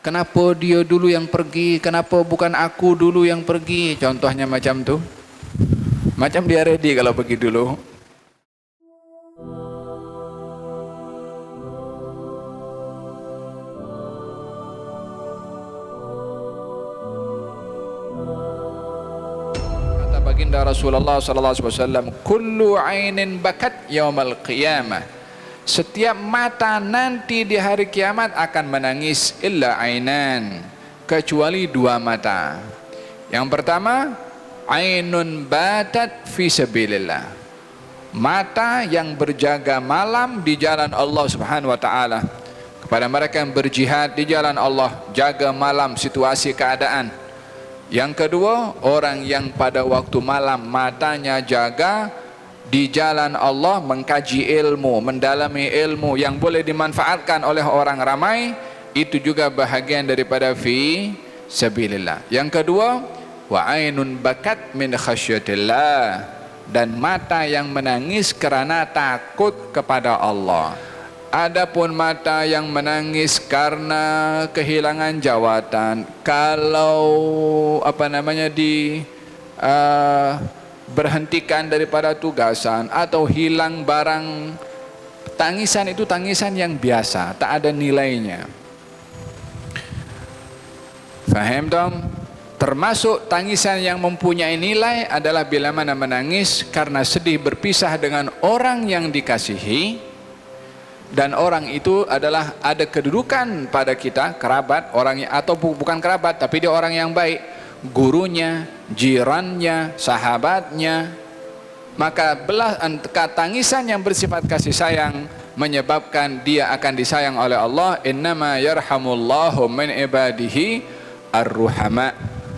Kenapa dia dulu yang pergi? Kenapa bukan aku dulu yang pergi? Contohnya macam tu. Macam dia ready kalau pergi dulu. Kata baginda Rasulullah sallallahu alaihi wasallam, kullu ainin bakat yaumal qiyamah. Setiap mata nanti di hari kiamat akan menangis, illa ainan, kecuali dua mata. Yang pertama, ainun batat fi sabilillah, mata yang berjaga malam di jalan Allah Subhanahu wa taala. Kepada mereka yang berjihad di jalan Allah, jaga malam situasi keadaan. Yang kedua, orang yang pada waktu malam matanya jaga di jalan Allah, mengkaji ilmu, mendalami ilmu yang boleh dimanfaatkan oleh orang ramai, itu juga bahagian daripada fi sabilillah. Yang kedua, wa ainun bakat min khasyatillah, dan mata yang menangis kerana takut kepada Allah. Adapun mata yang menangis karena kehilangan jawatan, kalau berhentikan daripada tugasan atau hilang barang, tangisan itu tangisan yang biasa, tak ada nilainya. Faham dong? Termasuk tangisan yang mempunyai nilai adalah bila mana menangis karena sedih berpisah dengan orang yang dikasihi, dan orang itu adalah ada kedudukan pada kita, kerabat, orangnya atau bukan kerabat tapi dia orang yang baik, gurunya, jirannya, sahabatnya. Maka tangisan yang bersifat kasih sayang menyebabkan dia akan disayang oleh Allah. Innama yarhamullahu min ibadihi ar-ruhama.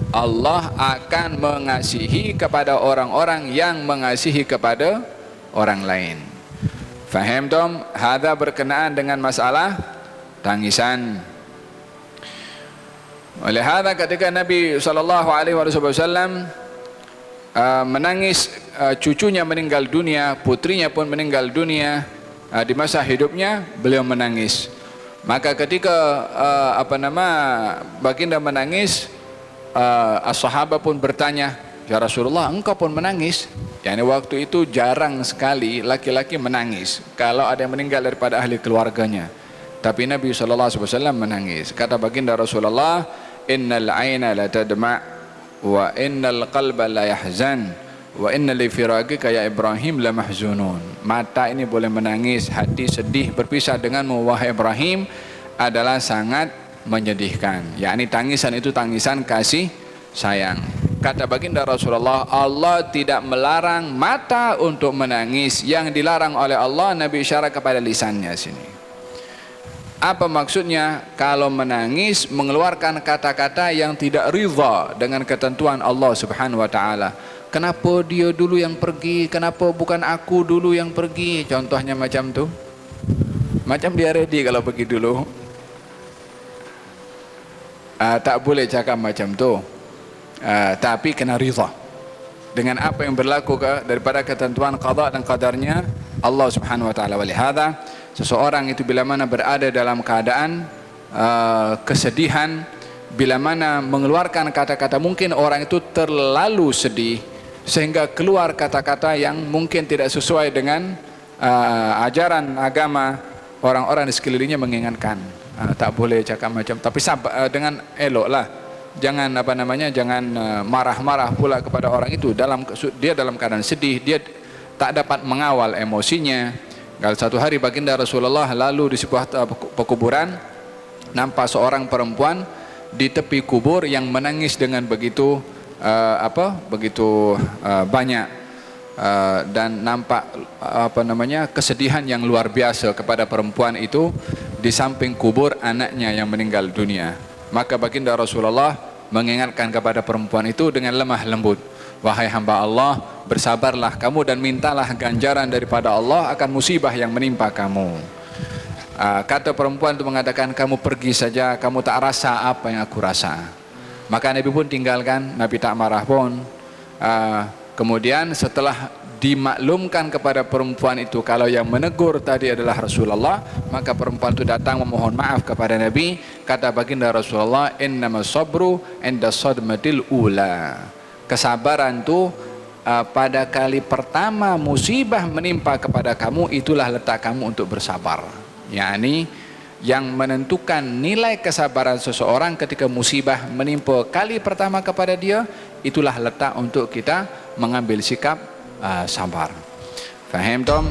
Allah akan mengasihi kepada orang-orang yang mengasihi kepada orang lain. Faham dong? Hadza berkenaan dengan masalah tangisan. Oleh hadza ketika Nabi SAW menangis, cucunya meninggal dunia, putrinya pun meninggal dunia, di masa hidupnya beliau menangis. Maka ketika baginda menangis, as-sahabat pun bertanya, ya Rasulullah, engkau pun menangis? Yani waktu itu jarang sekali laki-laki menangis kalau ada yang meninggal daripada ahli keluarganya. Tapi Nabi SAW menangis. Kata baginda Rasulullah, innal aina la tadma' wa innal qalba la yahzan wa inna li firaqika ya Ibrahim la mahzunun. Mata ini boleh menangis, hati sedih berpisah denganmu wahai Ibrahim adalah sangat menyedihkan. Yakni tangisan itu tangisan kasih sayang. Kata baginda Rasulullah, Allah tidak melarang mata untuk menangis. Yang dilarang oleh Allah, Nabi isyarat kepada lisannya sini. Apa maksudnya? Kalau menangis mengeluarkan kata-kata yang tidak ridha dengan ketentuan Allah Subhanahu wa taala. Kenapa dia dulu yang pergi? Kenapa bukan aku dulu yang pergi? Contohnya macam tu. Macam dia ready kalau pergi dulu. Tak boleh cakap macam tu. Tapi kena ridha dengan apa yang berlaku daripada ketentuan qada dan qadarnya Allah Subhanahu wa taala. Walihada seseorang itu bila mana berada dalam keadaan kesedihan, bila mana mengeluarkan kata-kata, mungkin orang itu terlalu sedih sehingga keluar kata-kata yang mungkin tidak sesuai dengan ajaran agama, orang-orang di sekelilingnya mengingatkan, tak boleh cakap macam, tapi dengan eloklah. Jangan jangan marah-marah pula kepada orang itu. Dia dalam keadaan sedih, dia tak dapat mengawal emosinya. Kalau satu hari baginda Rasulullah lalu di sebuah pekuburan, nampak seorang perempuan di tepi kubur yang menangis dengan begitu banyak, dan nampak kesedihan yang luar biasa kepada perempuan itu di samping kubur anaknya yang meninggal dunia. Maka baginda Rasulullah mengingatkan kepada perempuan itu dengan lemah lembut, wahai hamba Allah, bersabarlah kamu dan mintalah ganjaran daripada Allah akan musibah yang menimpa kamu. Kata perempuan itu mengatakan, kamu pergi saja, kamu tak rasa apa yang aku rasa. Maka Nabi pun tinggalkan, Nabi tak marah pun. Kemudian setelah dimaklumkan kepada perempuan itu kalau yang menegur tadi adalah Rasulullah, maka perempuan itu datang memohon maaf kepada Nabi. Kata baginda Rasulullah, innamas sabru inda sadmatil ula. Kesabaran itu pada kali pertama musibah menimpa kepada kamu, itulah letak kamu untuk bersabar. Yani yang menentukan nilai kesabaran seseorang ketika musibah menimpa kali pertama kepada dia, itulah letak untuk kita mengambil sikap sabar. Faham tom?